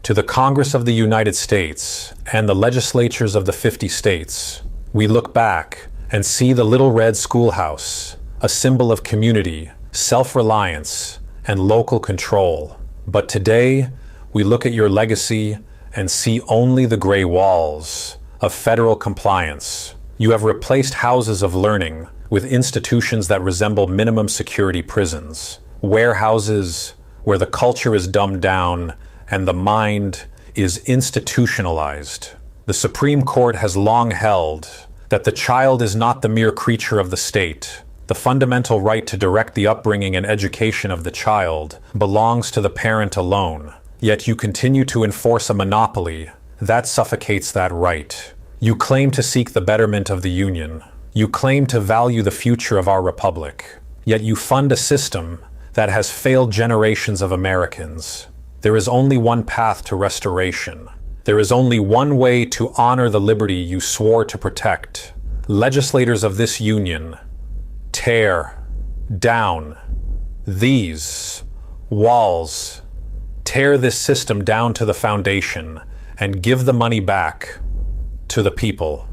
To the Congress of the United States and the legislatures of the 50 states, we look back and see the little red schoolhouse, a symbol of community, self-reliance, and local control. But today, we look at your legacy and see only the gray walls of federal compliance. You have replaced houses of learning with institutions that resemble minimum security prisons, warehouses where the culture is dumbed down and the mind is institutionalized. The Supreme Court has long held that the child is not the mere creature of the state. The fundamental right to direct the upbringing and education of the child belongs to the parent alone. Yet you continue to enforce a monopoly that suffocates that right. You claim to seek the betterment of the Union. You claim to value the future of our republic. Yet you fund a system that has failed generations of Americans. There is only one path to restoration. There is only one way to honor the liberty you swore to protect. Legislators of this union, tear down these walls. Tear this system down to the foundation and give the money back to the people.